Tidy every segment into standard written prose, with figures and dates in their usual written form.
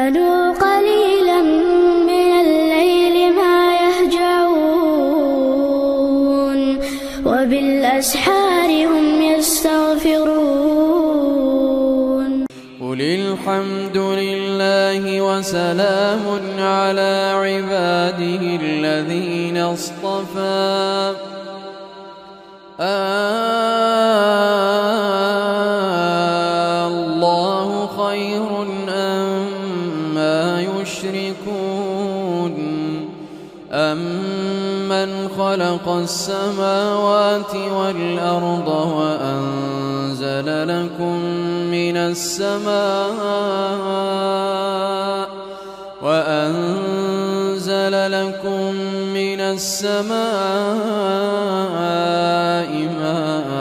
كانوا قليلا من الليل ما يهجعون وبالأسحار هم يستغفرون. قل الحمد لله وسلام على عباده الذين اصطفى الله خير أما يشركون أمن خلق السماوات والأرض وأنزل لكم من السماء ماء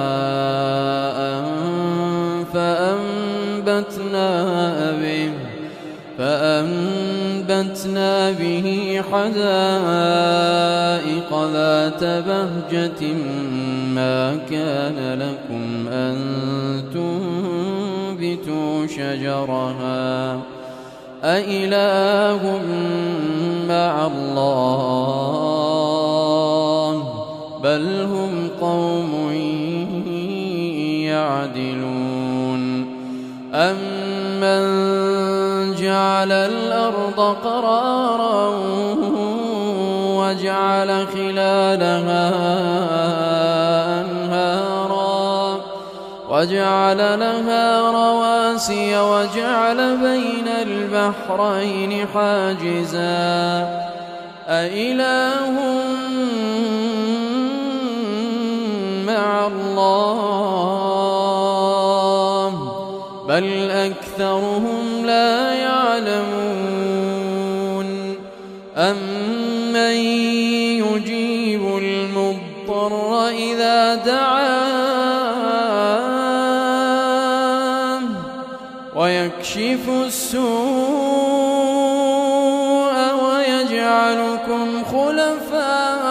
فأنبتنا به حدائق ذات بهجة ما كان لكم أن تنبتوا شجرها أإله مع الله بل هم قوم يعدلون. أمن جعل الأرض قرارا وجعل خلالها أنهارا وجعل لها رواسي وجعل بين البحرين حاجزا أإله مع الله بل أكثرهم لا يعلمون. أمن يجيب المضطر إذا دعاه ويكشف السوء ويجعلكم خلفاء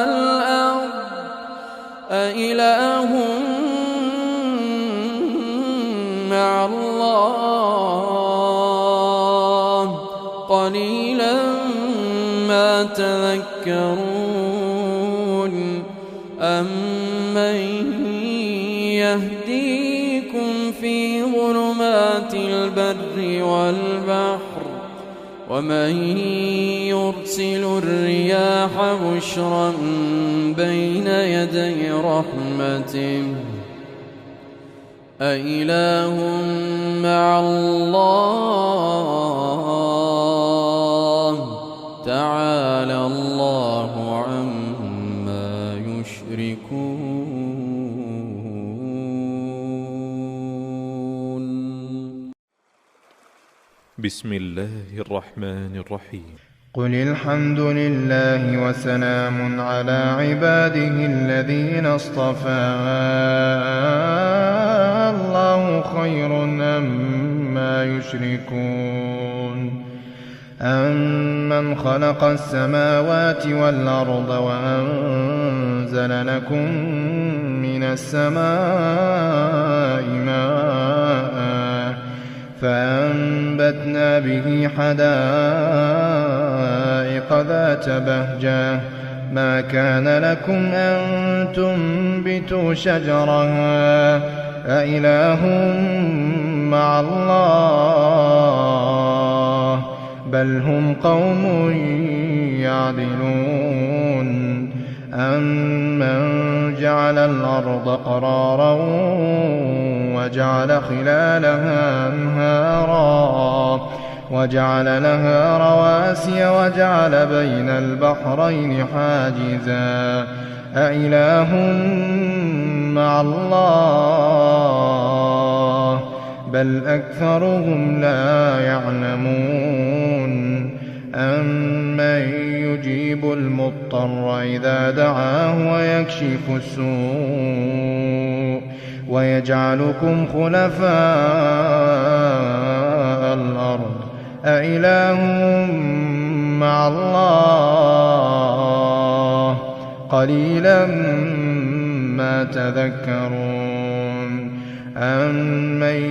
الأرض أإله مع الله قليلا ما تذكرون. أمن يهديكم في ظلمات البر والبحر ومن يرسل الرياح بشرا بين يدي رحمته أإله مع الله تعالى الله عما يشركون. بسم الله الرحمن الرحيم. قل الحمد لله وسلام على عباده الذين اصطفى الله خير أما يشركون. أمن خلق السماوات والأرض وأنزل لكم من السماء ماء فأنبتنا به حدائق ذات بهجة ما كان لكم أن تنبتوا شجرها أإله مع الله بل هم قوم يعدلون. أمن جعل الأرض قرارا وجعل خلالها أنهارا وجعل لها رواسي وجعل بين البحرين حاجزا أإله مع الله بل أكثرهم لا يعلمون. أمن يجيب المضطر إذا دعاه ويكشف السوء ويجعلكم خلفاء الأرض أإله مع الله قليلا ما تذكرون. أَمَّن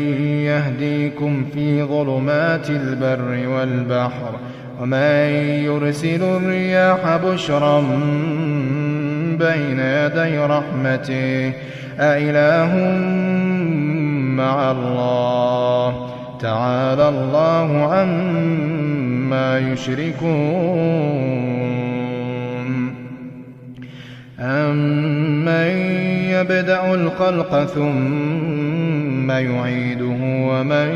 يَهْدِيكُمْ فِي ظُلُمَاتِ الْبَرِّ وَالْبَحْرِ وَمَن يُرْسِلُ الرِّيَاحَ بُشْرًا بَيْنَ يَدَيْ رَحْمَتِهِ أَإِلَٰهٌ مَّعَ اللَّهِ تَعَالَى اللَّهُ عَمَّا يُشْرِكُونَ أَمَّن يَبْدَأُ الْخَلْقَ ثُمَّ يُعِيدُهُ وَمَن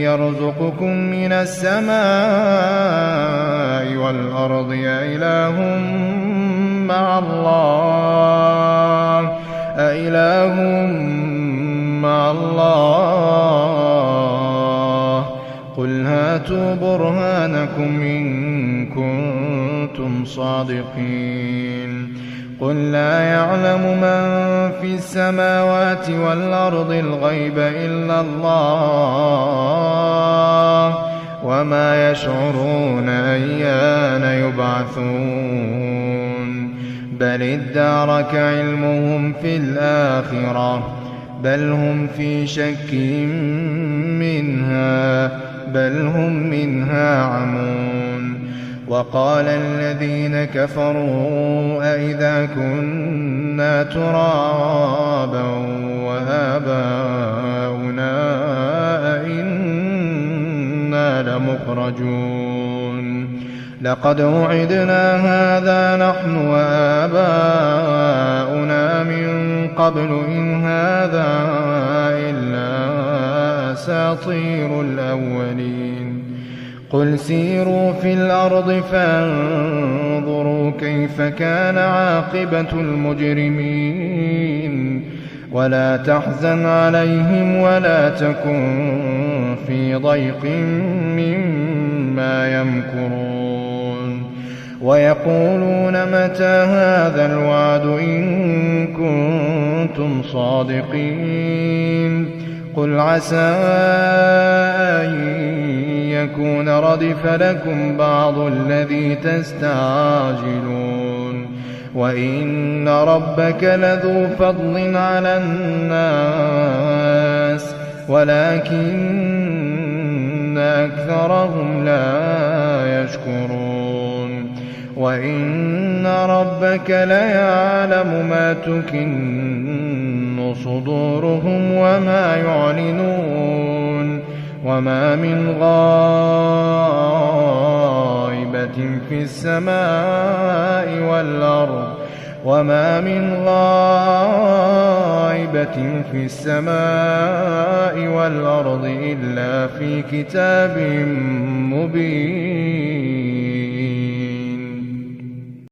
يَرْزُقُكُم مِّنَ السَّمَاءِ وَالْأَرْضِ أَإِلَٰهٌ مَّعَ اللَّهِ قُلْ هَاتُوا بُرْهَانَكُمْ إِن كُنتُمْ صَادِقِينَ قُل لَّا يَعْلَمُ مَن فِي السَّمَاوَاتِ وَالْأَرْضِ الْغَيْبَ إِلَّا اللَّهُ وَمَا يَشْعُرُونَ أَيَّانَ يُبْعَثُونَ بَلِ ادَّارَكَ عِلْمُهُمْ فِي الْآخِرَةِ بَلْ هُمْ فِي شَكٍّ مِّنْهَا بَلْ هُم مِّنْهَا عَمُونَ وَقَالَ الَّذِينَ كَفَرُوا أَإِذَا كُنَّا تُرَابًا وَآبَاؤُنَا أَإِنَّا لَمُخْرَجُونَ لَقَدْ وُعِدْنَا هَٰذَا نَحْنُ وَآبَاؤُنَا مِن قَبْلُ إِنْ هَٰذَا إِلَّا أَسَاطِيرُ الْأَوَّلِينَ قُلْ سِيرُوا فِي الْأَرْضِ فَانظُرُوا كَيْفَ كَانَ عَاقِبَةُ الْمُجْرِمِينَ وَلَا تَحْزَنْ عَلَيْهِمْ وَلَا تَكُن فِي ضَيْقٍ مِّمَّا يَمْكُرُونَ وَيَقُولُونَ مَتَىٰ هَٰذَا الْوَعْدُ إِن كُنتُمْ صَادِقِينَ قُلْ عَسَىٰ أَن يَكُونَ رَدِفَ لَكُمْ بَعْضُ الَّذِي تَسْتَعْجِلُونَ وَإِنَّ رَبَّكَ لَذُو فَضْلٍ عَلَى النَّاسِ وَلَٰكِنَّ أَكْثَرَهُمْ لَا يَشْكُرُونَ وَإِنَّ رَبَّكَ لَيَعْلَمُ مَا تُكِنُّ صُدُورُهُمْ وَمَا يُعْلِنُونَ وَمَا مِنْ غَائِبَةٍ فِي السَّمَاءِ وَالْأَرْضِ إِلَّا فِي كِتَابٍ مُّبِينٍ